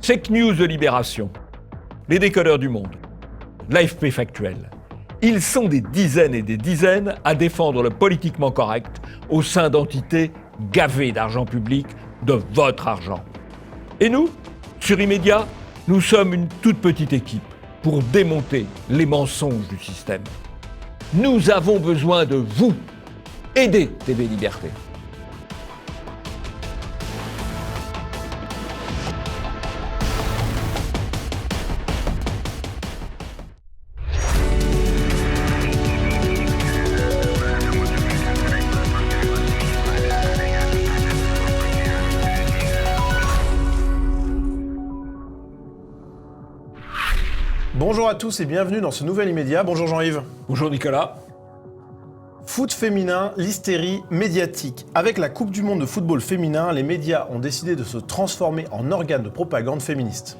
Fake news de Libération, les décodeurs du monde, l'AFP factuel. Ils sont des dizaines et des dizaines à défendre le politiquement correct au sein d'entités gavées d'argent public, de votre argent. Et nous, sur Immédiat, nous sommes une toute petite équipe pour démonter les mensonges du système. Nous avons besoin de vous. Aidez TV Liberté. Bonjour à tous et bienvenue dans ce nouvel Immédiat. Bonjour Jean-Yves. Bonjour Nicolas. Foot féminin, l'hystérie médiatique. Avec la Coupe du Monde de football féminin, les médias ont décidé de se transformer en organe de propagande féministe.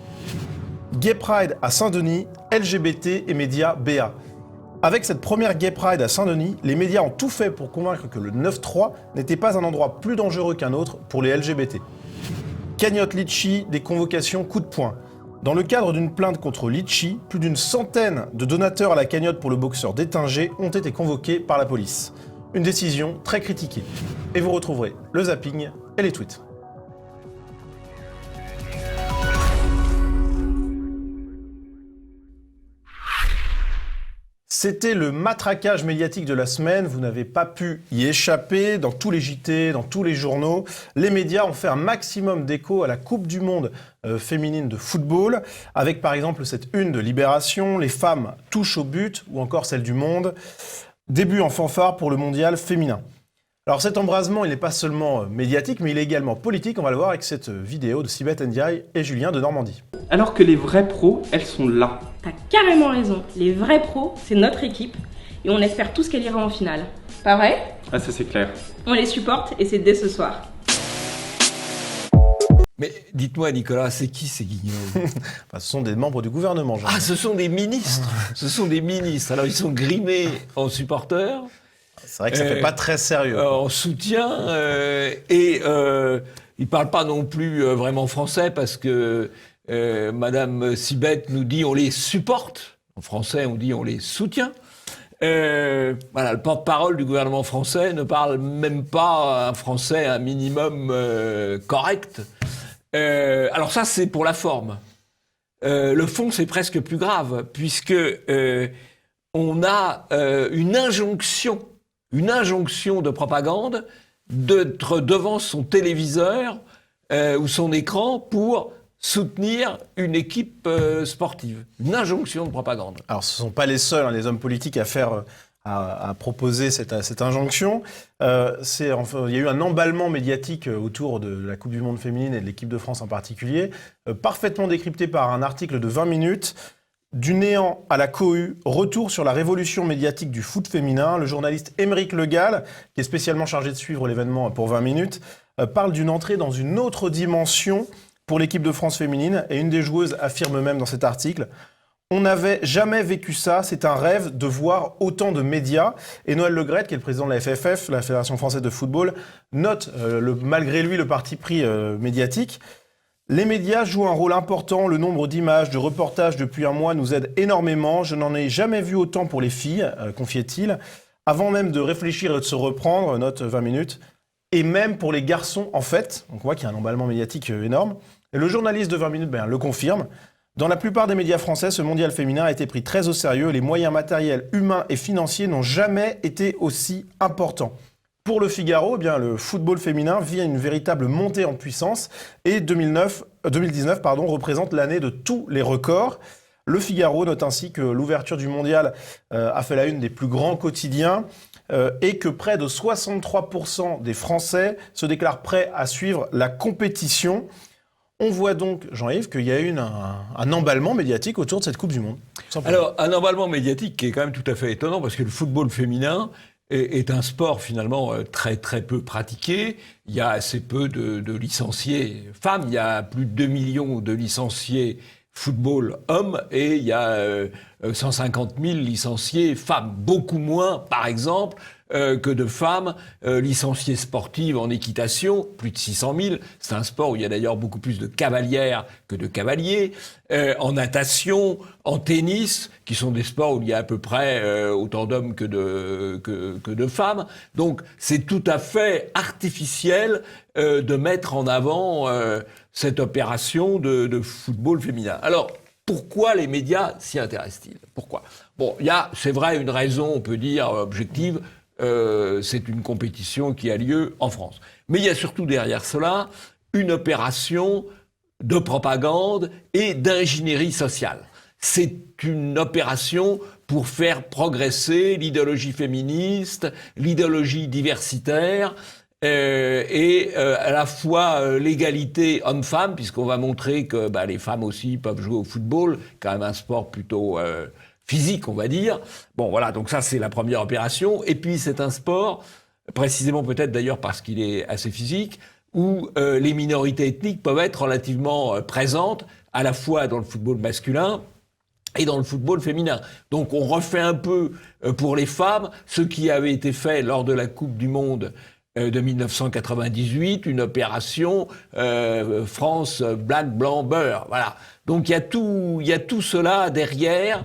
Gay Pride à Saint-Denis, LGBT et médias BA. Avec cette première Gay Pride à Saint-Denis, les médias ont tout fait pour convaincre que le 9-3 n'était pas un endroit plus dangereux qu'un autre pour les LGBT. Cagnotte Litchi, des convocations coup de poing. Dans le cadre d'une plainte contre Litchi, plus d'une centaine de donateurs à la cagnotte pour le boxeur d'Étinger ont été convoqués par la police. Une décision très critiquée. Et vous retrouverez le zapping et les tweets. C'était le matraquage médiatique de la semaine, vous n'avez pas pu y échapper, dans tous les JT, dans tous les journaux. Les médias ont fait un maximum d'écho à la Coupe du Monde féminine de football, avec par exemple cette une de Libération, les femmes touchent au but, ou encore celle du Monde. Début en fanfare pour le mondial féminin. Alors cet embrasement, il n'est pas seulement médiatique, mais il est également politique, on va le voir avec cette vidéo de Sibeth Ndiaye et Julien de Normandie. Alors que les vrais pros, elles sont là. T'as carrément raison, les vrais pros, c'est notre équipe et on espère tous qu'elle ira en finale. Pas vrai? Ah ça c'est clair. On les supporte et c'est dès ce soir. Mais dites-moi Nicolas, c'est qui ces guignols? Ce sont des membres du gouvernement, Jean. Ah, ce sont des ministres. Ce sont des ministres. Alors ils sont grimés en supporters. C'est vrai que ça fait pas très sérieux. En soutien, et ils ne parlent pas non plus vraiment français parce que Madame Sibeth nous dit on les supporte. En français, on dit on les soutient. Voilà, le porte-parole du gouvernement français ne parle même pas un français un minimum correct. Alors ça, c'est pour la forme. Le fond, c'est presque plus grave puisque on a une injonction de propagande d'être devant son téléviseur ou son écran pour soutenir une équipe sportive. Une injonction de propagande. Alors ce ne sont pas les seuls, les hommes politiques à proposer cette injonction. Il y a eu un emballement médiatique autour de la Coupe du Monde féminine et de l'équipe de France en particulier, parfaitement décrypté par un article de 20 minutes. Du néant à la cohue, retour sur la révolution médiatique du foot féminin. Le journaliste Émeric Le Gall, qui est spécialement chargé de suivre l'événement pour 20 minutes, parle d'une entrée dans une autre dimension pour l'équipe de France féminine. Et une des joueuses affirme même dans cet article « On n'avait jamais vécu ça, c'est un rêve de voir autant de médias ». Et Noël Le Graët, qui est le président de la FFF, la Fédération française de football, note malgré lui le parti pris médiatique. Les médias jouent un rôle important, le nombre d'images, de reportages depuis un mois nous aide énormément. Je n'en ai jamais vu autant pour les filles, confiait-il, avant même de réfléchir et de se reprendre, note 20 minutes, et même pour les garçons en fait. Donc on voit qu'il y a un emballement médiatique énorme. Et le journaliste de 20 minutes le confirme. Dans la plupart des médias français, ce mondial féminin a été pris très au sérieux. Les moyens matériels, humains et financiers n'ont jamais été aussi importants. Pour le Figaro, le football féminin vit une véritable montée en puissance et 2019 représente l'année de tous les records. Le Figaro note ainsi que l'ouverture du mondial a fait la une des plus grands quotidiens et que près de 63% des Français se déclarent prêts à suivre la compétition. On voit donc, Jean-Yves, qu'il y a eu un emballement médiatique autour de cette Coupe du Monde. Alors, un emballement médiatique qui est quand même tout à fait étonnant parce que le football féminin est un sport finalement très très peu pratiqué. Il y a assez peu de licenciés femmes. Il y a plus de 2 millions de licenciés football hommes et il y a 150 000 licenciés femmes. Beaucoup moins, par exemple, que de femmes licenciées sportives en équitation, plus de 600 000. C'est un sport où il y a d'ailleurs beaucoup plus de cavalières que de cavaliers. En natation, en tennis, qui sont des sports où il y a à peu près autant d'hommes que de femmes. Donc c'est tout à fait artificiel de mettre en avant cette opération de football féminin. Alors, pourquoi les médias s'y intéressent-ils ? Pourquoi ? Bon, il y a, c'est vrai, une raison, on peut dire, objective, c'est une compétition qui a lieu en France. Mais il y a surtout derrière cela une opération de propagande et d'ingénierie sociale. C'est une opération pour faire progresser l'idéologie féministe, l'idéologie diversitaire, et à la fois l'égalité homme-femme, puisqu'on va montrer que les femmes aussi peuvent jouer au football, quand même un sport plutôt physique, on va dire. Bon, voilà, donc ça c'est la première opération. Et puis c'est un sport, précisément peut-être d'ailleurs parce qu'il est assez physique, où les minorités ethniques peuvent être relativement présentes, à la fois dans le football masculin et dans le football féminin. Donc on refait un peu pour les femmes ce qui avait été fait lors de la Coupe du Monde de 1998, une opération France black blanc beurre. Voilà. Donc il y a tout cela derrière.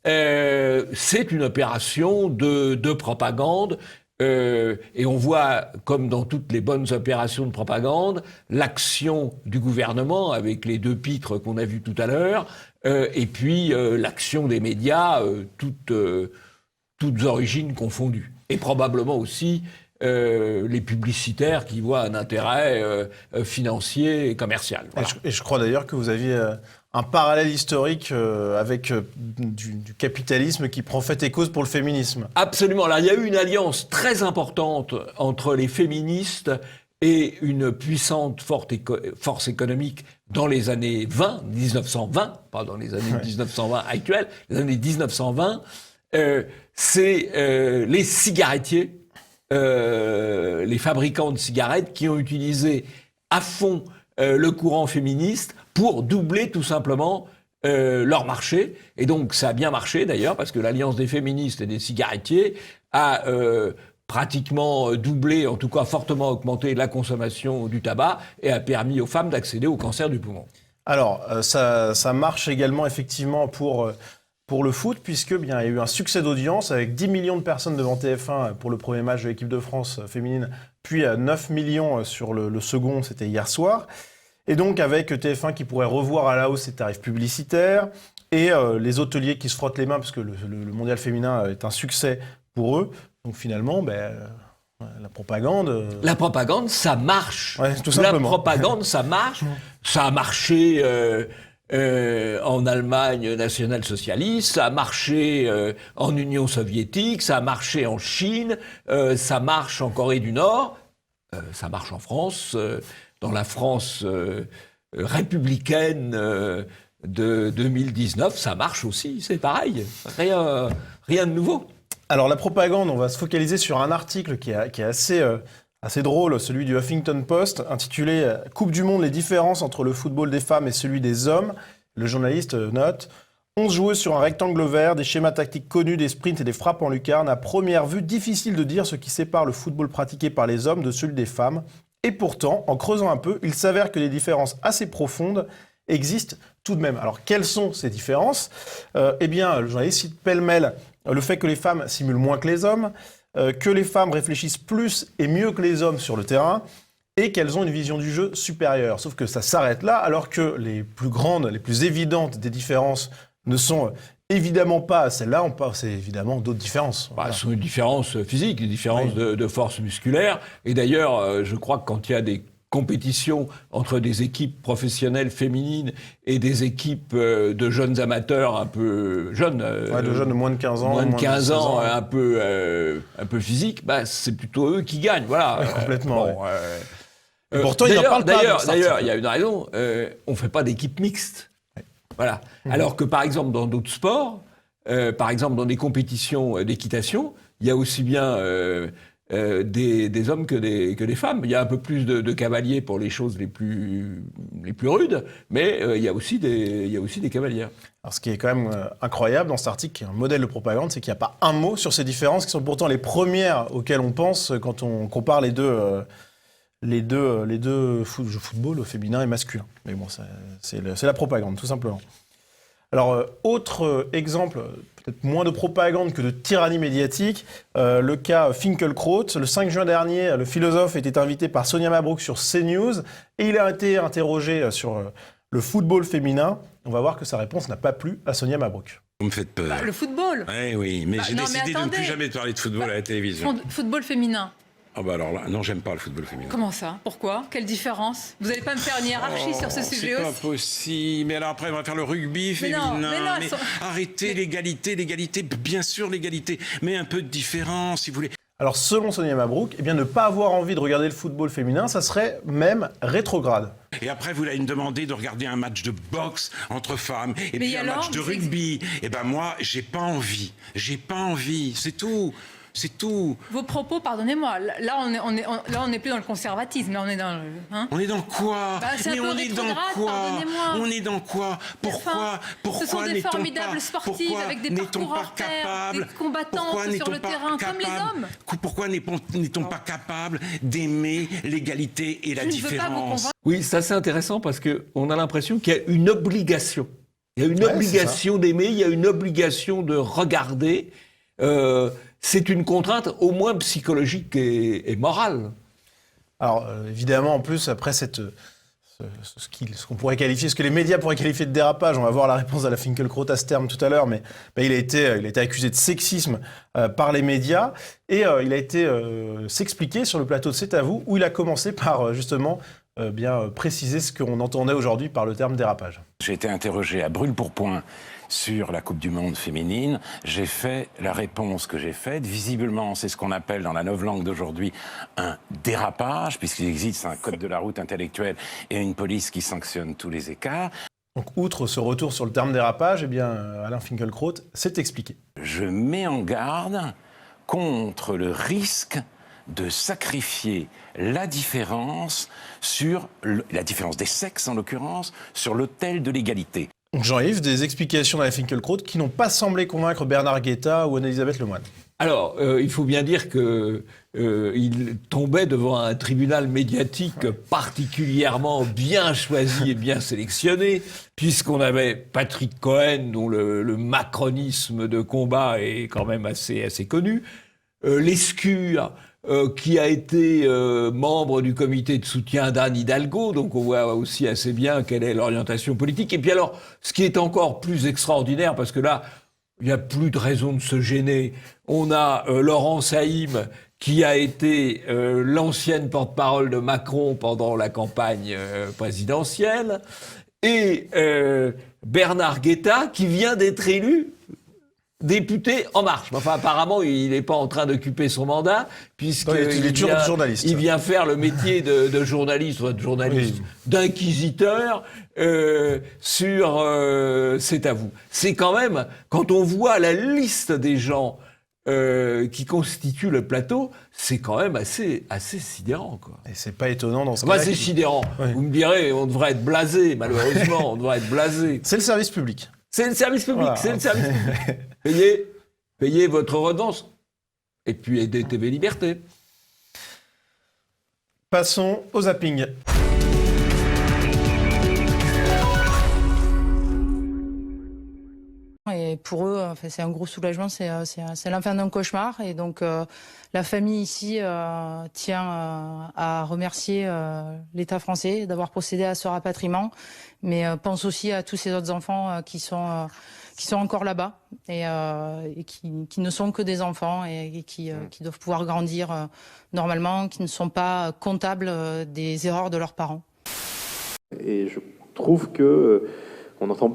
C'est une opération de propagande. Et on voit, comme dans toutes les bonnes opérations de propagande, l'action du gouvernement avec les deux pitres qu'on a vus tout à l'heure, et puis l'action des médias, toutes origines confondues. Et probablement aussi les publicitaires qui voient un intérêt financier et commercial. Voilà. Et je crois d'ailleurs que vous aviez un parallèle historique avec du capitalisme qui prend fait et cause pour le féminisme. Absolument. Alors, il y a eu une alliance très importante entre les féministes et une puissante force économique dans les années 1920, pas dans les années 1920 actuelles, les années 1920, c'est les cigarettiers, les fabricants de cigarettes qui ont utilisé à fond le courant féministe pour doubler tout simplement leur marché. Et donc ça a bien marché d'ailleurs, parce que l'alliance des féministes et des cigarettiers a pratiquement doublé, en tout cas fortement augmenté la consommation du tabac et a permis aux femmes d'accéder au cancer du poumon. Alors ça marche également effectivement pour le foot, puisque bien il y a eu un succès d'audience avec 10 millions de personnes devant TF1 pour le premier match de l'équipe de France féminine, puis 9 millions sur le second, c'était hier soir. Et donc avec TF1 qui pourrait revoir à la hausse ses tarifs publicitaires et les hôteliers qui se frottent les mains parce que le mondial féminin est un succès pour eux. Donc finalement, la propagande... La propagande, ça marche. Ouais, tout simplement. La propagande, ça marche. Ça a marché en Allemagne nationale-socialiste, ça a marché en Union soviétique, ça a marché en Chine, ça marche en Corée du Nord, ça marche en France... dans la France républicaine de 2019, ça marche aussi, c'est pareil, rien de nouveau. Alors la propagande, on va se focaliser sur un article qui est assez drôle, celui du Huffington Post, intitulé « Coupe du monde, les différences entre le football des femmes et celui des hommes ». Le journaliste note « 11 joueuses sur un rectangle vert, des schémas tactiques connus, des sprints et des frappes en lucarne. À première vue, difficile de dire ce qui sépare le football pratiqué par les hommes de celui des femmes. Et pourtant, en creusant un peu, il s'avère que des différences assez profondes existent tout de même. Alors, quelles sont ces différences ? Eh bien, le journaliste cite pêle-mêle le fait que les femmes simulent moins que les hommes, que les femmes réfléchissent plus et mieux que les hommes sur le terrain, et qu'elles ont une vision du jeu supérieure. Sauf que ça s'arrête là, alors que les plus grandes, les plus évidentes des différences ne sont évidemment pas celles-là, c'est évidemment d'autres différences. Ce sont des différences physiques, des différences de force musculaire. Et d'ailleurs, je crois que quand il y a des compétitions entre des équipes professionnelles féminines et des équipes de jeunes amateurs un peu jeunes, de jeunes de moins de 15 ans, moins de 15 ans, un peu physiques, c'est plutôt eux qui gagnent. Voilà. Ouais, complètement. Bon, et pourtant, ils n'en parlent pas. D'ailleurs, il y a une raison. On ne fait pas d'équipe mixte. Voilà. Alors que, par exemple, dans d'autres sports, par exemple dans des compétitions d'équitation, il y a aussi bien des hommes que des femmes. Il y a un peu plus de cavaliers pour les choses les plus rudes, mais il y a aussi des cavalières. Alors, ce qui est quand même incroyable dans cet article, qui est un modèle de propagande, c'est qu'il n'y a pas un mot sur ces différences qui sont pourtant les premières auxquelles on pense quand on compare les deux football au féminin et masculin. Mais bon, c'est la propagande, tout simplement. Alors, autre exemple, peut-être moins de propagande que de tyrannie médiatique, le cas Finkielkraut. Le 5 juin dernier, le philosophe était invité par Sonia Mabrouk sur CNews et il a été interrogé sur le football féminin. On va voir que sa réponse n'a pas plu à Sonia Mabrouk. Vous me faites peur. Le football. Oui, mais j'ai décidé de ne plus jamais parler de football à la télévision. Football féminin. Ah bah alors là, non, j'aime pas le football féminin. Comment ça? Pourquoi? Quelle différence? Vous n'allez pas me faire une hiérarchie sur ce sujet aussi? C'est pas possible. Mais alors après, on va faire le rugby féminin. Mais arrêtez l'égalité, bien sûr l'égalité, mais un peu de différence, si vous voulez. Alors, selon Sonia Mabrouk, eh bien, ne pas avoir envie de regarder le football féminin, ça serait même rétrograde. Et après, vous allez me demander de regarder un match de boxe entre femmes, et puis un match de rugby. Et ben moi, j'ai pas envie, c'est tout. C'est tout. Vos propos, pardonnez-moi, là on est plus dans le conservatisme, là on est dans le... Hein, on est dans quoi? C'est un peu rétrograde, pardonnez-moi. On est dans quoi? Pourquoi ce sont des formidables sportives avec des parcours hors terre, des combattantes sur le terrain, comme les hommes. Pourquoi n'est-on pas capable d'aimer l'égalité et la différence? Oui, ça c'est intéressant parce qu'on a l'impression qu'il y a une obligation. Il y a une obligation d'aimer, il y a une obligation de regarder. C'est une contrainte au moins psychologique et morale. Alors, évidemment, en plus, après ce qu'on pourrait qualifier, ce que les médias pourraient qualifier de dérapage, on va voir la réponse à la Finkielkraut à ce terme tout à l'heure, mais il a été accusé de sexisme par les médias, et il a été s'expliquer sur le plateau de C'est à vous, où il a commencé par, justement, bien préciser ce qu'on entendait aujourd'hui par le terme dérapage. J'ai été interrogé à brûle-pourpoint sur la Coupe du Monde féminine. J'ai fait la réponse que j'ai faite. Visiblement, c'est ce qu'on appelle dans la novlangue d'aujourd'hui un dérapage, puisqu'il existe un code de la route intellectuel et une police qui sanctionne tous les écarts. Donc, outre ce retour sur le terme dérapage, eh bien, Alain Finkielkraut s'est expliqué. Je mets en garde contre le risque de sacrifier la différence la différence des sexes en l'occurrence, sur l'autel de l'égalité. Jean-Yves, des explications d'Alain Finkielkraut qui n'ont pas semblé convaincre Bernard Guetta ou Anne-Elisabeth Lemoine. Alors, il faut bien dire qu'il tombait devant un tribunal médiatique particulièrement bien choisi et bien sélectionné, puisqu'on avait Patrick Cohen, dont le macronisme de combat est quand même assez connu, Lescure, qui a été membre du comité de soutien d'Anne Hidalgo, donc on voit aussi assez bien quelle est l'orientation politique. Et puis alors, ce qui est encore plus extraordinaire, parce que là, il n'y a plus de raison de se gêner, on a Laurent Saïm, qui a été l'ancienne porte-parole de Macron pendant la campagne présidentielle, et Bernard Guetta, qui vient d'être élu député En Marche. Enfin, apparemment, il n'est pas en train d'occuper son mandat, puisqu'il vient faire le métier de journaliste, d'inquisiteur sur C'est à vous. C'est quand même, quand on voit la liste des gens qui constituent le plateau, c'est quand même assez sidérant, quoi. Et c'est pas étonnant dans ce cas-là. C'est sidérant. Oui. Vous me direz, on devrait être blasé, malheureusement, on devrait être blasé. C'est le service public. C'est le service public, voilà. C'est le service public. Payez votre redevance. Et puis aidez TV Liberté. Passons au zapping. Et pour eux, c'est un gros soulagement, c'est la fin d'un cauchemar. Et donc, la famille ici tient à remercier l'État français d'avoir procédé à ce rapatriement, mais pense aussi à tous ces autres enfants qui sont encore là-bas et qui ne sont que des enfants et qui doivent pouvoir grandir normalement, qui ne sont pas comptables des erreurs de leurs parents. Et je trouve que On entend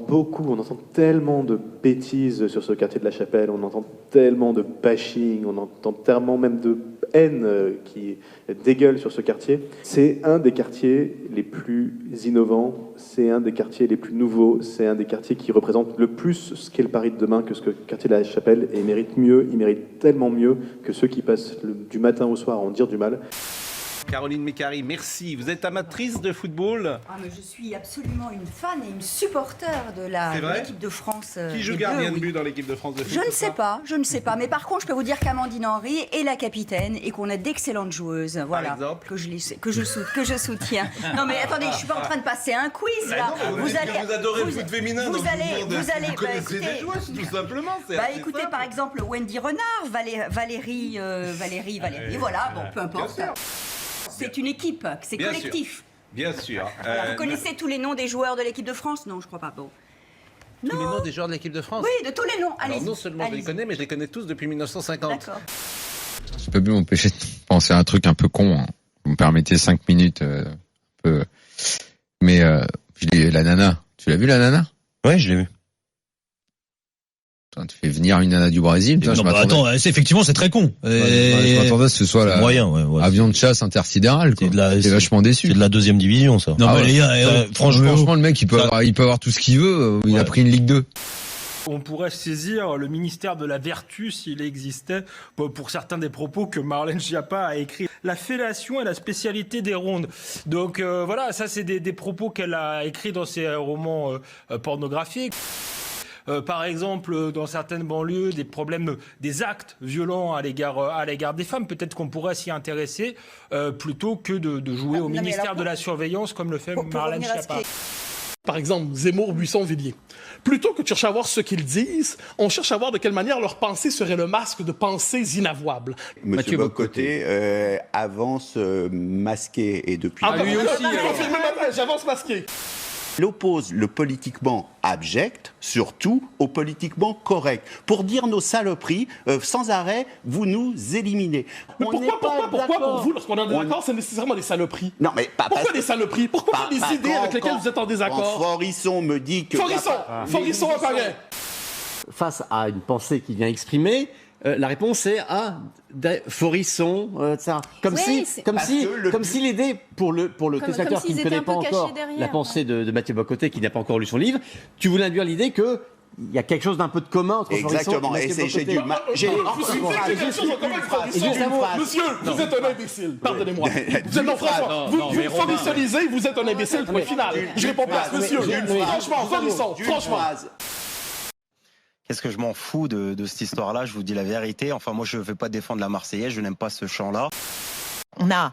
tellement de bêtises sur ce quartier de la Chapelle, on entend tellement de bashing, on entend tellement même de haine qui dégueule sur ce quartier. C'est un des quartiers les plus innovants, c'est un des quartiers les plus nouveaux, c'est un des quartiers qui représente le plus ce qu'est le Paris de demain que ce que le quartier de la Chapelle, et il mérite tellement mieux que ceux qui passent du matin au soir à en dire du mal. Caroline Mécari, merci. Vous êtes amatrice de football ? Mais je suis absolument une fan et une supporter de l'équipe de France. Qui joue gardien de but dans l'équipe de France de foot ? Je ne sais pas. Mais par contre, je peux vous dire qu'Amandine Henry est la capitaine et qu'on a d'excellentes joueuses. Voilà. Par exemple ? Que je soutiens. Non mais attendez, je suis pas en train de passer un quiz là. Vous adorez le foot féminin. Vous connaissez des joueuses tout simplement. Écoutez, par exemple, Wendy Renard, Valérie. Voilà, bon, peu importe. C'est une équipe, c'est collectif. Bien sûr. Vous connaissez tous les noms des joueurs de l'équipe de France ? Non, je crois pas. Bon. Tous les noms des joueurs de l'équipe de France ? Oui, de tous les noms. Alors non seulement je les connais, mais je les connais tous depuis 1950. D'accord. Je peux plus m'empêcher de penser à un truc un peu con. Hein. Vous me permettez 5 minutes, un peu. Mais la nana. Tu l'as vu la nana ? Ouais, je l'ai vu. Tu fais venir une nana du Brésil. Attends, effectivement, c'est très con. Je m'attendais à ce que ce soit la avion de chasse intersidéral. T'es vachement déçu. C'est de la 2e division, ça. Non, mais les gars, franchement, le mec, il peut avoir tout ce qu'il veut. Il a pris une Ligue 2. On pourrait saisir le ministère de la Vertu s'il existait pour certains des propos que Marlène Schiappa a écrits. La fellation est la spécialité des rondes. Donc voilà, ça c'est des propos qu'elle a écrits dans ses romans pornographiques. Par exemple, dans certaines banlieues, des actes violents à l'égard des femmes. Peut-être qu'on pourrait s'y intéresser plutôt que de jouer au ministère de la Surveillance comme le fait Marlène Schiappa. Par exemple, Zemmour, Buisson, Villiers. Plutôt que de chercher à voir ce qu'ils disent, on cherche à voir de quelle manière leur pensée serait le masque de pensées inavouables. Monsieur Bock-Côté avance masqué et depuis... lui aussi. J'avance masqué. Il oppose le politiquement abject, surtout, au politiquement correct. Pour dire nos saloperies, sans arrêt, vous nous éliminez. Mais pourquoi pour vous, lorsqu'on est en désaccord, c'est nécessairement des saloperies ? Non, mais pourquoi des saloperies ? Pourquoi des idées avec lesquelles vous êtes en désaccord ? Quand Forisson me dit que... Forisson apparaît. Face à une pensée qui vient exprimer, la réponse est Forisson, comme si l'idée pour le téléspectateur qui ne connaît pas encore la pensée de Mathieu Bock-Côté, qui n'a pas encore lu son livre, tu voulais induire l'idée que il y a quelque chose d'un peu de commun entre Exactement, et j'ai du mal. Monsieur, vous êtes un imbécile, pardonnez-moi. Vous forissonisez, vous êtes un imbécile, point final. Je réponds pas, monsieur. Franchement, franchement. Qu'est-ce que je m'en fous de cette histoire-là, je vous dis la vérité. Enfin, moi, je ne vais pas défendre la Marseillaise, je n'aime pas ce chant-là. On a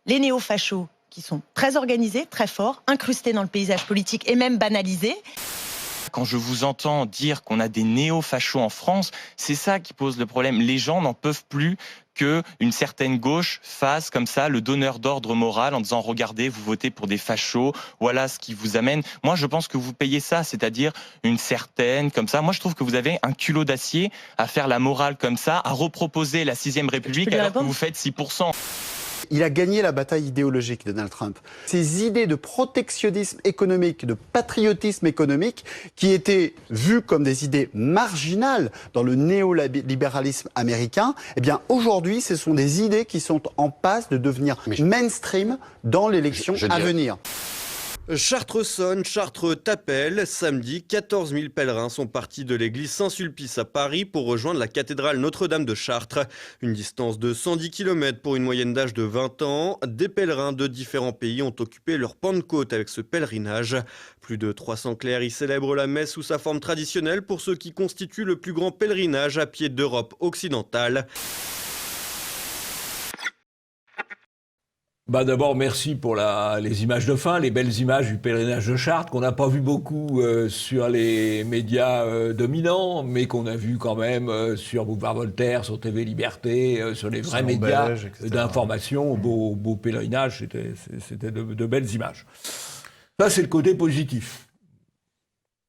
les néo-fachos qui sont très organisés, très forts, incrustés dans le paysage politique et même banalisés. Quand je vous entends dire qu'on a des néo-fachos en France, c'est ça qui pose le problème. Les gens n'en peuvent plus qu'une certaine gauche fasse comme ça le donneur d'ordre moral en disant « Regardez, vous votez pour des fachos, voilà ce qui vous amène ». Moi, je pense que vous payez ça, c'est-à-dire une certaine, comme ça. Moi, je trouve que vous avez un culot d'acier à faire la morale comme ça, à reproposer la 6ème République alors que vous faites 6%. Il a gagné la bataille idéologique, Donald Trump. Ces idées de protectionnisme économique, de patriotisme économique, qui étaient vues comme des idées marginales dans le néolibéralisme américain, eh bien aujourd'hui, ce sont des idées qui sont en passe de devenir mainstream dans l'élection à venir. Chartres sonne, Chartres t'appelle. Samedi, 14 000 pèlerins sont partis de l'église Saint-Sulpice à Paris pour rejoindre la cathédrale Notre-Dame de Chartres. Une distance de 110 km pour une moyenne d'âge de 20 ans. Des pèlerins de différents pays ont occupé leur Pentecôte avec ce pèlerinage. Plus de 300 clercs y célèbrent la messe sous sa forme traditionnelle pour ce qui constitue le plus grand pèlerinage à pied d'Europe occidentale. D'abord, merci pour les images de fin, les belles images du pèlerinage de Chartres, qu'on n'a pas vu beaucoup sur les médias dominants, mais qu'on a vu quand même sur Boulevard Voltaire, sur TV Liberté, sur les vrais médias d'information. Beau pèlerinage, c'était de belles images. Ça, c'est le côté positif.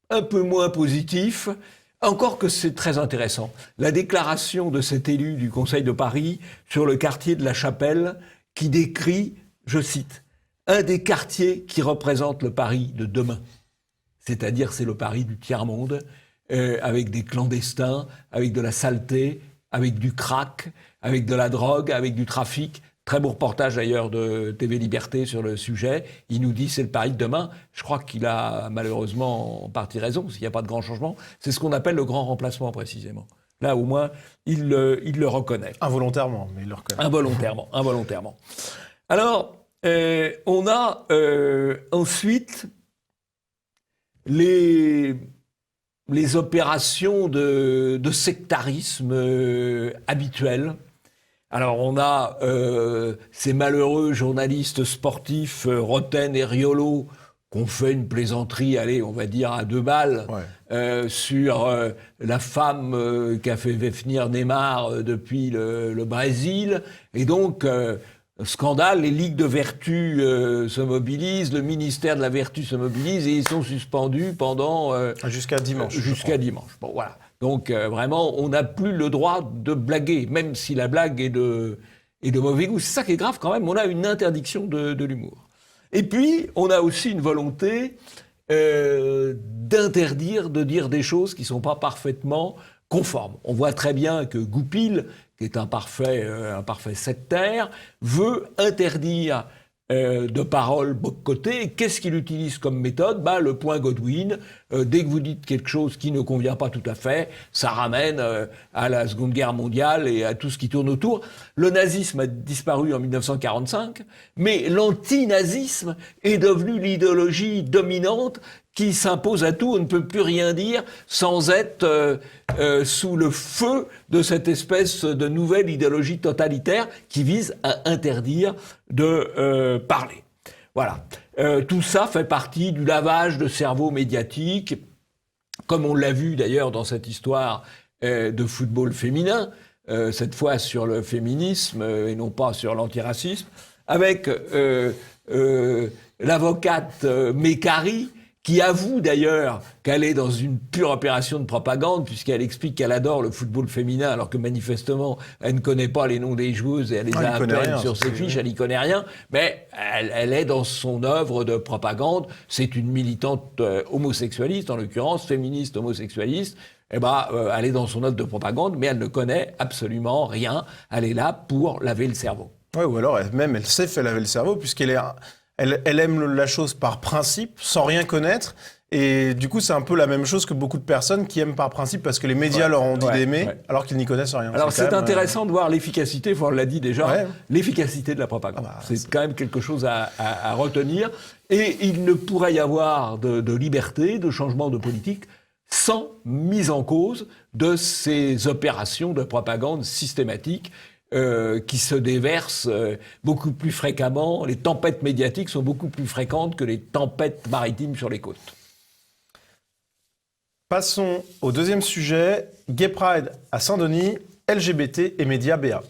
Un peu moins positif, encore que c'est très intéressant. La déclaration de cet élu du Conseil de Paris sur le quartier de la Chapelle, qui décrit, je cite, « un des quartiers qui représentent le Paris de demain ». c'est-à-dire c'est le Paris du tiers-monde, avec des clandestins, avec de la saleté, avec du crack, avec de la drogue, avec du trafic. Très beau reportage d'ailleurs de TV Liberté sur le sujet. Il nous dit c'est le Paris de demain. Je crois qu'il a malheureusement en partie raison, s'il n'y a pas de grand changement. C'est ce qu'on appelle le grand remplacement précisément. Là, au moins, il le reconnaît. Involontairement, mais il le reconnaît. Involontairement. Alors, on a ensuite les opérations de sectarisme habituelles. Alors, on a ces malheureux journalistes sportifs, Roten et Riolo, qu'on fait une plaisanterie, allez, on va dire à 2 balles, sur la femme qui a fait venir Neymar depuis le Brésil. Et donc, scandale, les ligues de vertu se mobilisent, le ministère de la Vertu se mobilise et ils sont suspendus pendant... jusqu'à dimanche. Bon, voilà. Donc, vraiment, on n'a plus le droit de blaguer, même si la blague est de mauvais goût. C'est ça qui est grave quand même, on a une interdiction de l'humour. Et puis, on a aussi une volonté d'interdire de dire des choses qui ne sont pas parfaitement conformes. On voit très bien que Goupil, qui est un parfait sectaire, veut interdire de paroles boycottées. Et qu'est-ce qu'il utilise comme méthode ? Le point Godwin. Dès que vous dites quelque chose qui ne convient pas tout à fait, ça ramène à la Seconde Guerre mondiale et à tout ce qui tourne autour. Le nazisme a disparu en 1945, mais l'antinazisme est devenu l'idéologie dominante qui s'impose à tout. On ne peut plus rien dire sans être sous le feu de cette espèce de nouvelle idéologie totalitaire qui vise à interdire de parler. Voilà. Tout ça fait partie du lavage de cerveau médiatique, comme on l'a vu d'ailleurs dans cette histoire de football féminin, cette fois sur le féminisme et non pas sur l'antiracisme, avec l'avocate Mécari, qui avoue d'ailleurs qu'elle est dans une pure opération de propagande, puisqu'elle explique qu'elle adore le football féminin, alors que manifestement, elle ne connaît pas les noms des joueuses et elle les a à peine sur ses fiches, elle n'y connaît rien, mais elle est dans son œuvre de propagande. C'est une militante homosexualiste, en l'occurrence, féministe homosexualiste. Elle est dans son œuvre de propagande, mais elle ne connaît absolument rien. Elle est là pour laver le cerveau. Ouais, ou alors elle s'est fait laver le cerveau, puisqu'elle est... Elle aime la chose par principe, sans rien connaître. Et du coup, c'est un peu la même chose que beaucoup de personnes qui aiment par principe parce que les médias leur ont dit d'aimer, alors qu'ils n'y connaissent rien. Alors, c'est intéressant de voir l'efficacité, on l'a dit déjà, l'efficacité de la propagande. C'est quand même quelque chose à retenir. Et il ne pourrait y avoir de liberté, de changement de politique, sans mise en cause de ces opérations de propagande systématiques qui se déversent beaucoup plus fréquemment. Les tempêtes médiatiques sont beaucoup plus fréquentes que les tempêtes maritimes sur les côtes. Passons au deuxième sujet, Gay Pride à Saint-Denis, LGBT et médias BA.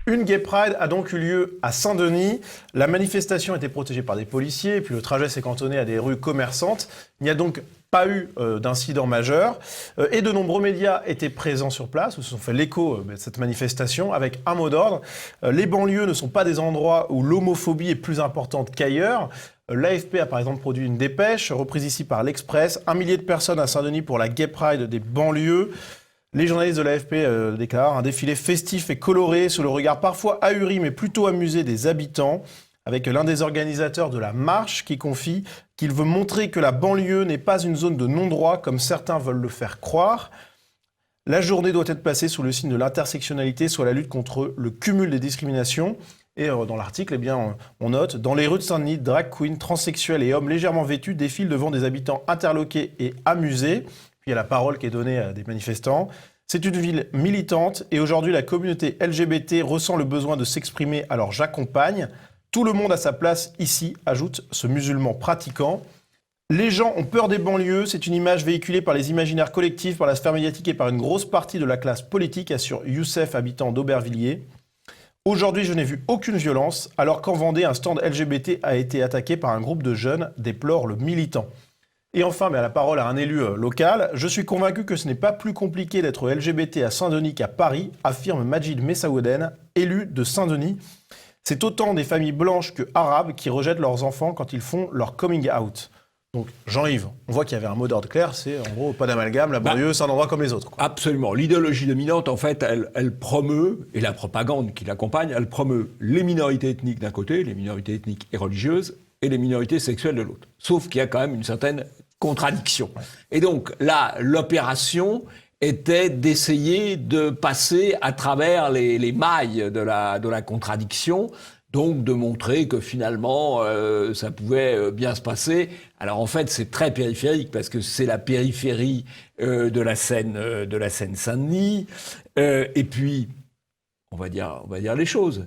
Une Gay Pride a donc eu lieu à Saint-Denis. La manifestation était protégée par des policiers, et puis le trajet s'est cantonné à des rues commerçantes. Il n'y a donc pas eu d'incident majeur. Et de nombreux médias étaient présents sur place, où se sont fait l'écho de cette manifestation, avec un mot d'ordre. Les banlieues ne sont pas des endroits où l'homophobie est plus importante qu'ailleurs. L'AFP a par exemple produit une dépêche, reprise ici par l'Express. 1 millier de personnes à Saint-Denis pour la Gay Pride des banlieues. Les journalistes de l'AFP déclarent un défilé festif et coloré sous le regard parfois ahuri mais plutôt amusé des habitants, avec l'un des organisateurs de la marche qui confie qu'il veut montrer que la banlieue n'est pas une zone de non-droit comme certains veulent le faire croire. La journée doit être placée sous le signe de l'intersectionnalité, soit la lutte contre le cumul des discriminations. Et dans l'article, on note, dans les rues de Saint-Denis, drag queens, transsexuels et hommes légèrement vêtus défilent devant des habitants interloqués et amusés. Il y a la parole qui est donnée à des manifestants. C'est une ville militante et aujourd'hui la communauté LGBT ressent le besoin de s'exprimer, alors j'accompagne. Tout le monde a sa place ici, ajoute ce musulman pratiquant. Les gens ont peur des banlieues, c'est une image véhiculée par les imaginaires collectifs, par la sphère médiatique et par une grosse partie de la classe politique, assure Youssef, habitant d'Aubervilliers. Aujourd'hui, je n'ai vu aucune violence, alors qu'en Vendée, un stand LGBT a été attaqué par un groupe de jeunes, déplore le militant. Et enfin, la parole à un élu local. Je suis convaincu que ce n'est pas plus compliqué d'être LGBT à Saint-Denis qu'à Paris, affirme Majid Messaouden, élu de Saint-Denis. C'est autant des familles blanches que arabes qui rejettent leurs enfants quand ils font leur coming out. Donc, Jean-Yves, on voit qu'il y avait un mot d'ordre clair, c'est en gros pas d'amalgame, la banlieue, c'est un endroit comme les autres. Quoi. Absolument. L'idéologie dominante, en fait, elle promeut, et la propagande qui l'accompagne, elle promeut les minorités ethniques d'un côté, les minorités ethniques et religieuses, et les minorités sexuelles de l'autre. Sauf qu'il y a quand même une certaine contradiction. Et donc, là, l'opération était d'essayer de passer à travers les mailles de la contradiction, donc de montrer que finalement ça pouvait bien se passer. Alors en fait c'est très périphérique parce que c'est la périphérie de la Seine-Saint-Denis. Et puis on va dire les choses.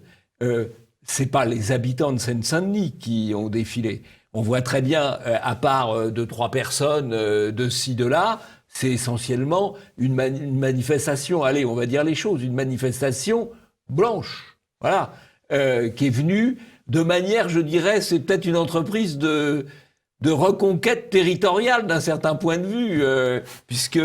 C'est pas les habitants de Seine-Saint-Denis qui ont défilé. On voit très bien, à part 2-3 personnes de ci de là, c'est essentiellement une manifestation. Allez, on va dire les choses, une manifestation blanche. Voilà. Qui est venu de manière, je dirais, c'est peut-être une entreprise de reconquête territoriale d'un certain point de vue, puisque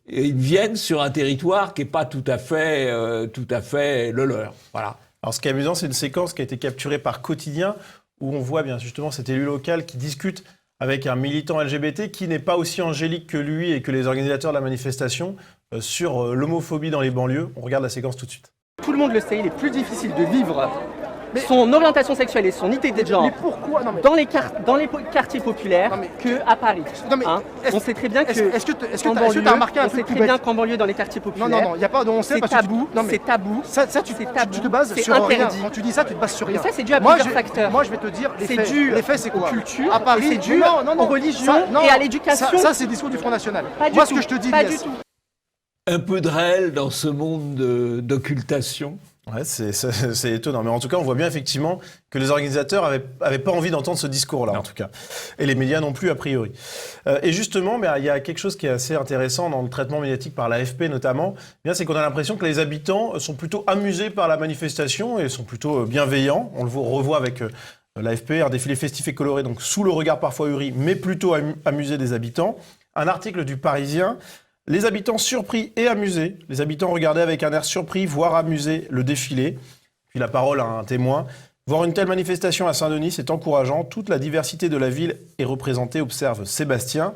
ils viennent sur un territoire qui est pas tout à fait le leur. Voilà. Alors, ce qui est amusant, c'est une séquence qui a été capturée par Quotidien, où on voit bien justement cet élu local qui discute avec un militant LGBT qui n'est pas aussi angélique que lui et que les organisateurs de la manifestation sur l'homophobie dans les banlieues. On regarde la séquence tout de suite. Tout le monde le sait, il est plus difficile de vivre son orientation sexuelle et son identité de genre dans les quartiers populaires qu'à Paris. On sait très bien que est-ce que tu as remarqué un truc tout bête qu'en banlieue, dans les quartiers populaires, non, il n'y a pas de on sait parce tabou, que c'est tabou. Ça tu te bases sur rien. Quand tu dis ça, tu te bases sur rien. Mais ça, c'est dû à plusieurs facteurs. Moi, je vais te dire les faits. Les faits, c'est quoi? Culture, à Paris, c'est dû aux religions et à l'éducation. Ça, c'est le discours du Front National. Moi, ce que je te dis, pas du tout. Un peu de réel dans ce monde d'occultation. Ouais, c'est étonnant. Mais en tout cas, on voit bien effectivement que les organisateurs avaient pas envie d'entendre ce discours-là, en tout cas. Et les médias non plus, a priori. Et justement, il y a quelque chose qui est assez intéressant dans le traitement médiatique par l'AFP notamment, c'est qu'on a l'impression que les habitants sont plutôt amusés par la manifestation et sont plutôt bienveillants. On le revoit avec l'AFP, un défilé festif et coloré, donc sous le regard parfois ahuri, mais plutôt amusé des habitants. Un article du Parisien. Les habitants surpris et amusés. Les habitants regardaient avec un air surpris, voire amusé, le défilé. Puis la parole à un témoin. Voir une telle manifestation à Saint-Denis, c'est encourageant. Toute la diversité de la ville est représentée, observe Sébastien.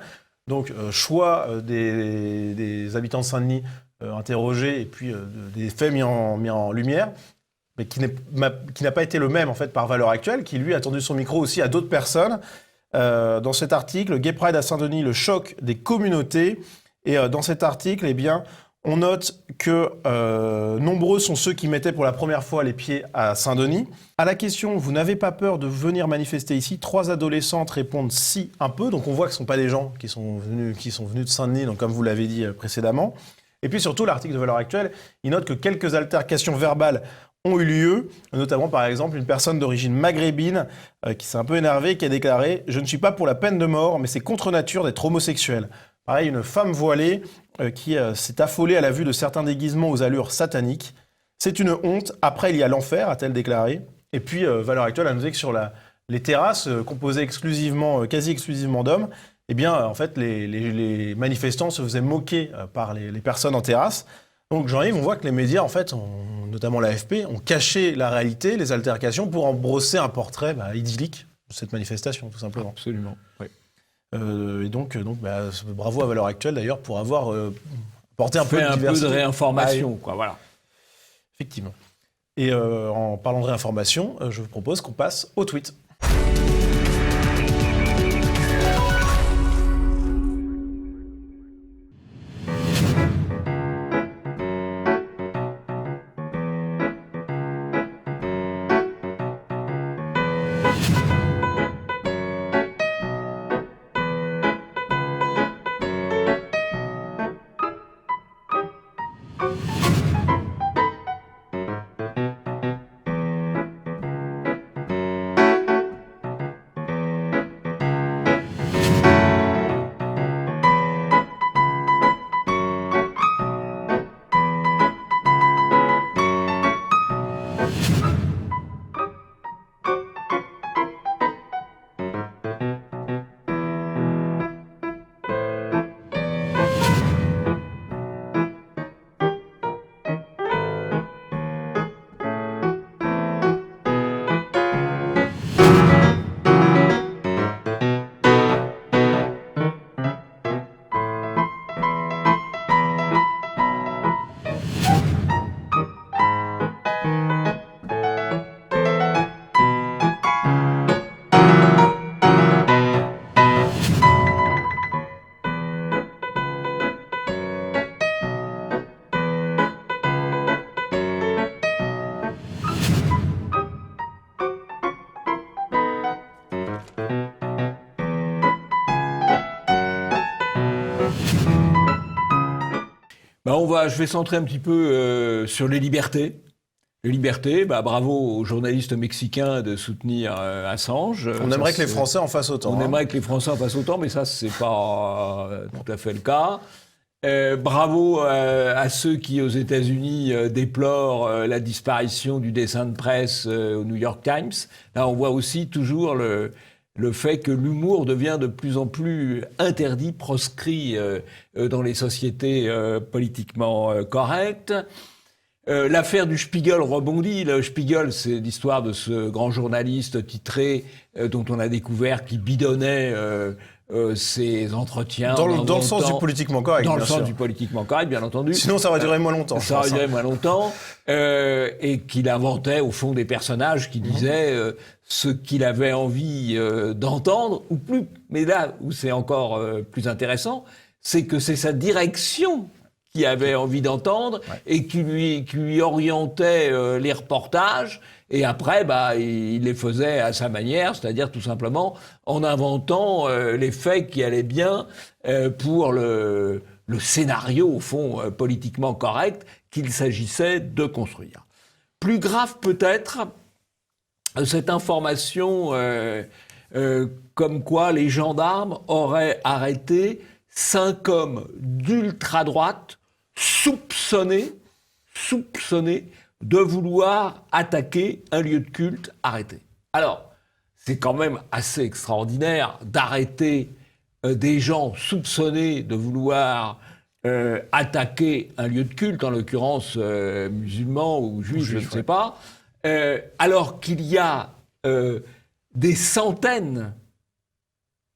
Donc, choix des habitants de Saint-Denis interrogés et puis des faits mis en lumière, mais qui n'a pas été le même en fait par Valeurs Actuelles, qui lui a tendu son micro aussi à d'autres personnes. Dans cet article, Gay Pride à Saint-Denis, le choc des communautés. Et dans cet article, on note que nombreux sont ceux qui mettaient pour la première fois les pieds à Saint-Denis. À la question « Vous n'avez pas peur de venir manifester ici ?» 3 adolescentes répondent « Si, un peu ». Donc on voit que ce ne sont pas des gens qui sont venus de Saint-Denis, donc comme vous l'avez dit précédemment. Et puis surtout, l'article de Valeurs Actuelles, il note que quelques altercations verbales ont eu lieu, notamment par exemple une personne d'origine maghrébine qui s'est un peu énervée, qui a déclaré « Je ne suis pas pour la peine de mort, mais c'est contre nature d'être homosexuel ». Pareil, une femme voilée qui s'est affolée à la vue de certains déguisements aux allures sataniques. C'est une honte. Après, il y a l'enfer, a-t-elle déclaré. Et puis, Valeurs Actuelles a noté que sur les terrasses composées quasi exclusivement d'hommes, en fait, les manifestants se faisaient moquer par les personnes en terrasse. Donc, Jean-Yves, on voit que les médias, en fait, notamment l'AFP, ont caché la réalité, les altercations, pour en brosser un portrait idyllique de cette manifestation, tout simplement. Absolument, oui. Et donc bravo à Valeurs Actuelles d'ailleurs pour avoir porté un peu de réinformation, quoi, voilà. Effectivement. Et en parlant de réinformation, je vous propose qu'on passe au tweet. Je vais centrer un petit peu sur les libertés. Les libertés, bravo aux journalistes mexicains de soutenir Assange. On aimerait que les Français en fassent autant. On aimerait que les Français en fassent autant, mais ça, c'est pas tout à fait le cas. Bravo à ceux qui, aux États-Unis, déplorent la disparition du dessin de presse au New York Times. Là, on voit aussi toujours le fait que l'humour devient de plus en plus interdit, proscrit dans les sociétés politiquement correctes. L'affaire du Spiegel rebondit. Le Spiegel, c'est l'histoire de ce grand journaliste titré dont on a découvert qu'il bidonnait ses entretiens. Dans le sens du politiquement correct, Dans bien le sens sûr. du politiquement correct, bien entendu. Sinon, ça aurait duré moins longtemps. Ça aurait duré moins longtemps. Et qu'il inventait, au fond, des personnages qui disaient ce qu'il avait envie d'entendre, ou plus. Mais là où c'est encore plus intéressant, c'est que c'est sa direction qui avait envie d'entendre et qui lui orientait les reportages. Et après, il les faisait à sa manière, c'est-à-dire tout simplement en inventant les faits qui allaient bien pour le scénario, au fond, politiquement correct qu'il s'agissait de construire. Plus grave peut-être, cette information comme quoi les gendarmes auraient arrêté 5 hommes d'ultra-droite soupçonnés de vouloir attaquer un lieu de culte arrêté. Alors, c'est quand même assez extraordinaire d'arrêter des gens soupçonnés de vouloir attaquer un lieu de culte, en l'occurrence musulman ou juif, je ne sais pas, alors qu'il y a des centaines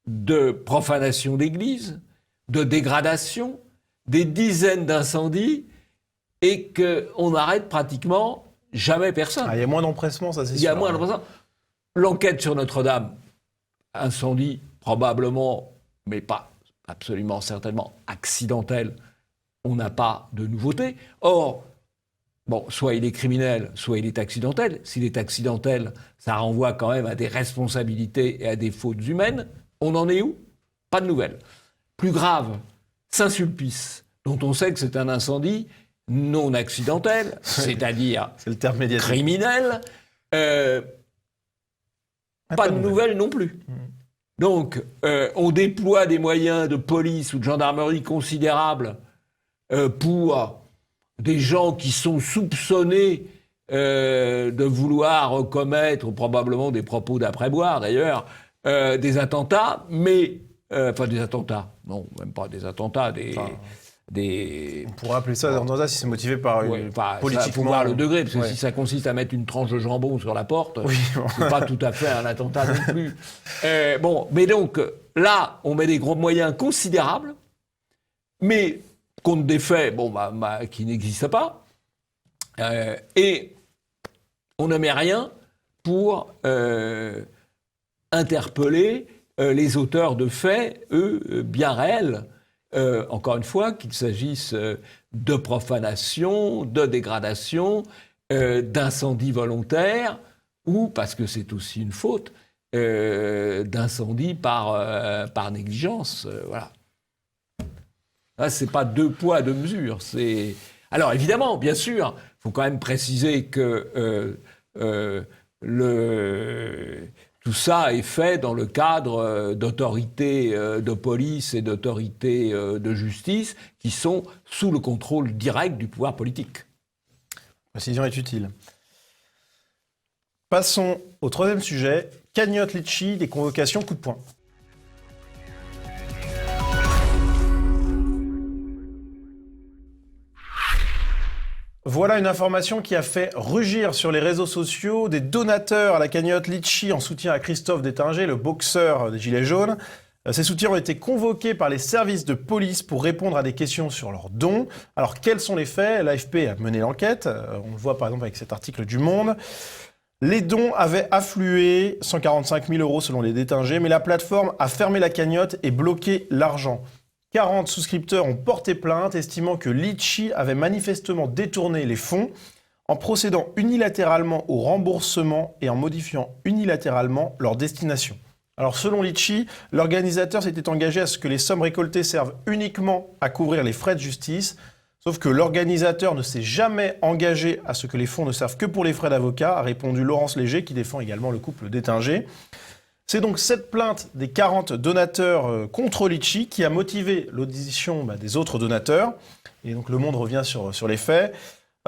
de profanations d'églises, de dégradations, des dizaines d'incendies, et qu'on n'arrête pratiquement jamais personne. Il y a moins d'empressement, ça c'est sûr. Il y a moins d'empressement. L'enquête sur Notre-Dame, incendie probablement, mais pas absolument certainement accidentel, on n'a pas de nouveauté. Or, soit il est criminel, soit il est accidentel. S'il est accidentel, ça renvoie quand même à des responsabilités et à des fautes humaines. On en est où? Pas de nouvelles. Plus grave, Saint-Sulpice, dont on sait que c'est un incendie non accidentel, c'est-à-dire c'est le terme médiatique. Criminel, pas de nouvelles non plus. Donc, on déploie des moyens de police ou de gendarmerie considérables pour des gens qui sont soupçonnés de vouloir commettre, probablement des propos d'après-boire d'ailleurs, des attentats, mais... Enfin, des attentats. Non, même pas des attentats, des... On pourrait appeler ça des attentats si c'est motivé par une politiquement... Il faut voir le degré, parce que si ça consiste à mettre une tranche de jambon sur la porte, c'est pas tout à fait un attentat non plus. Mais donc, là, on met des gros moyens considérables, mais contre des faits qui n'existent pas, et on ne met rien pour interpeller les auteurs de faits, eux, bien réels. Encore une fois, qu'il s'agisse de profanation, de dégradation, d'incendie volontaire, ou, parce que c'est aussi une faute, d'incendie par négligence. Voilà. Là, c'est pas 2 poids, 2 mesures. Alors, évidemment, bien sûr, il faut quand même préciser que tout ça est fait dans le cadre d'autorités de police et d'autorités de justice qui sont sous le contrôle direct du pouvoir politique. Précision est utile. Passons au 3e sujet. Cagnotte Litchi, des convocations coup de poing. Voilà une information qui a fait rugir sur les réseaux sociaux des donateurs à la cagnotte Litchi en soutien à Christophe Détinger, le boxeur des Gilets jaunes. Ces soutiens ont été convoqués par les services de police pour répondre à des questions sur leurs dons. Alors, quels sont les faits? L'AFP a mené l'enquête. On le voit par exemple avec cet article du Monde. Les dons avaient afflué, 145 000 € selon les Détinger, mais la plateforme a fermé la cagnotte et bloqué l'argent. 40 souscripteurs ont porté plainte, estimant que Litchi avait manifestement détourné les fonds en procédant unilatéralement au remboursement et en modifiant unilatéralement leur destination. Alors selon Litchi, l'organisateur s'était engagé à ce que les sommes récoltées servent uniquement à couvrir les frais de justice. Sauf que l'organisateur ne s'est jamais engagé à ce que les fonds ne servent que pour les frais d'avocat, a répondu Laurence Léger, qui défend également le couple d'Étinger. C'est donc cette plainte des 40 donateurs contre Litchi qui a motivé l'audition des autres donateurs. Et donc Le Monde revient sur les faits.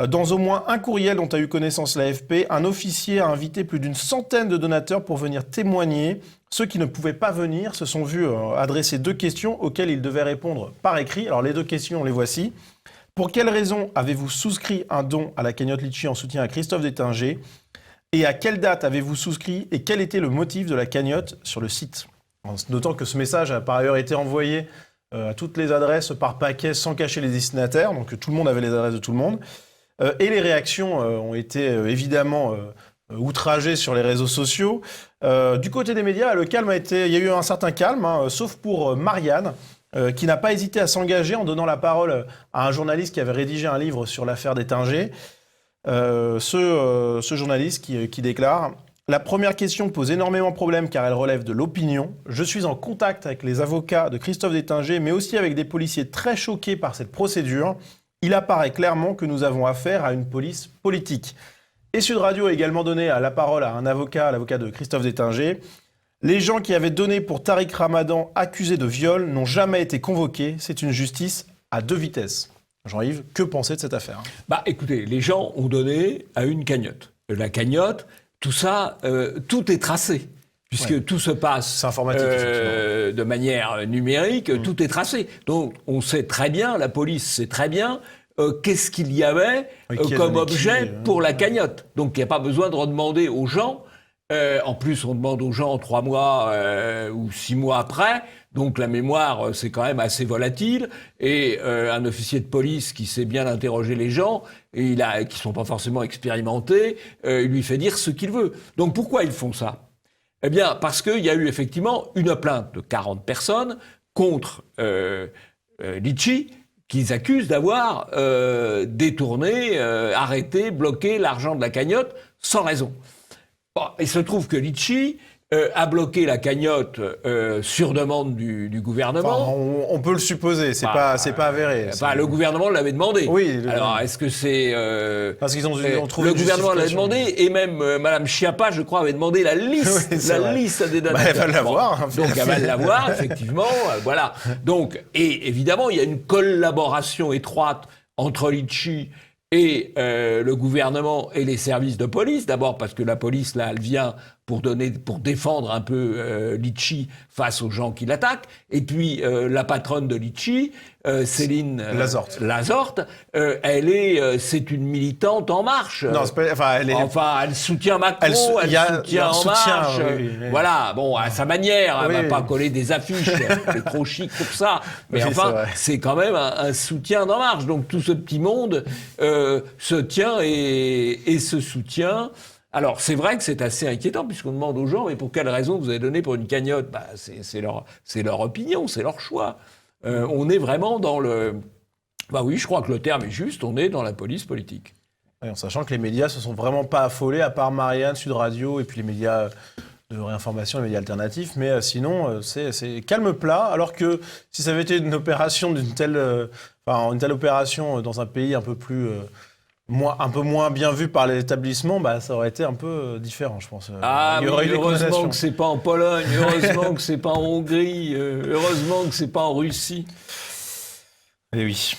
Dans au moins un courriel dont a eu connaissance l'AFP, un officier a invité plus d'une centaine de donateurs pour venir témoigner. Ceux qui ne pouvaient pas venir se sont vus adresser 2 questions auxquelles ils devaient répondre par écrit. Alors les 2 questions, les voici. Pour quelle raison avez-vous souscrit un don à la cagnotte Litchi en soutien à Christophe d'Étinger? Et à quelle date avez-vous souscrit et quel était le motif de la cagnotte sur le site? Notant que ce message a par ailleurs été envoyé à toutes les adresses par paquet sans cacher les destinataires, donc tout le monde avait les adresses de tout le monde. Et les réactions ont été évidemment outragées sur les réseaux sociaux. Du côté des médias, il y a eu un certain calme, sauf pour Marianne, qui n'a pas hésité à s'engager en donnant la parole à un journaliste qui avait rédigé un livre sur l'affaire d'Étinger. Ce journaliste qui déclare « La première question pose énormément de problèmes car elle relève de l'opinion. Je suis en contact avec les avocats de Christophe d'Étinger, mais aussi avec des policiers très choqués par cette procédure. Il apparaît clairement que nous avons affaire à une police politique. » Et Sud Radio a également donné la parole à un avocat, l'avocat de Christophe d'Étinger. Les gens qui avaient donné pour Tariq Ramadan accusé de viol n'ont jamais été convoqués. C'est une justice à 2 vitesses. Jean-Yves, que penser de cette affaire? Écoutez, les gens ont donné à une cagnotte. La cagnotte, tout ça, tout est tracé. Puisque tout se passe de manière numérique, tout est tracé. Donc on sait très bien, la police sait très bien qu'est-ce qu'il y avait comme objet pour la cagnotte. Donc il n'y a pas besoin de redemander aux gens. En plus, on demande aux gens 3 mois ou 6 mois après. Donc la mémoire, c'est quand même assez volatile. Et un officier de police qui sait bien interroger les gens, et qui ne sont pas forcément expérimentés, il lui fait dire ce qu'il veut. Donc pourquoi ils font ça? Eh bien, parce qu'il y a eu effectivement une plainte de 40 personnes contre Litchi, qu'ils accusent d'avoir détourné, arrêté, bloqué l'argent de la cagnotte sans raison. Bon, il se trouve que Litchi a bloqué la cagnotte sur demande du gouvernement. Enfin, on peut le supposer, c'est pas avéré. Le gouvernement l'avait demandé. Oui. Alors, est-ce que c'est... Parce qu'ils ont trouvé le gouvernement l'avait demandé, et même Madame Schiappa, je crois, avait demandé la liste, liste des donateurs. Elle va l'avoir. Donc, elle va l'avoir, effectivement. Voilà. Donc, et évidemment, il y a une collaboration étroite entre Litchi et le gouvernement et les services de police. D'abord parce que la police, là, elle vient pour défendre un peu Litchi face aux gens qui l'attaquent. Et puis, la patronne de Litchi, Céline Lazorte, c'est une militante En Marche. Non, elle soutient Macron, elle soutient En Marche. Oui. Voilà, bon, à sa manière, elle va pas coller des affiches, elle est trop chic pour ça. Mais c'est quand même un soutien d'En Marche. Donc tout ce petit monde se tient et se soutient. Alors, c'est vrai que c'est assez inquiétant, puisqu'on demande aux gens, mais pour quelle raison vous avez donné pour une cagnotte? C'est leur opinion, c'est leur choix. On est vraiment dans le... oui, je crois que le terme est juste, on est dans la police politique. Oui, en sachant que les médias se sont vraiment pas affolés, à part Marianne, Sud Radio, et puis les médias de réinformation, les médias alternatifs, mais sinon, c'est calme plat, alors que si ça avait été une opération une telle opération dans un pays un peu plus... un peu moins bien vu par les établissements, ça aurait été un peu différent, je pense. Heureusement que c'est pas en Pologne, heureusement que c'est pas en Hongrie, heureusement que c'est pas en Russie. Eh oui.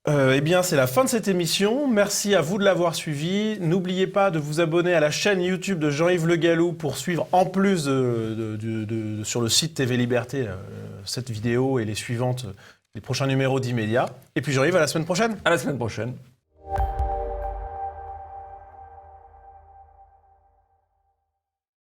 Eh bien, c'est la fin de cette émission. Merci à vous de l'avoir suivi. N'oubliez pas de vous abonner à la chaîne YouTube de Jean-Yves Le Gallou pour suivre, en plus sur le site TV Liberté, cette vidéo et les suivantes, les prochains numéros d'Immédiat. Et puis Jean-Yves, à la semaine prochaine. À la semaine prochaine.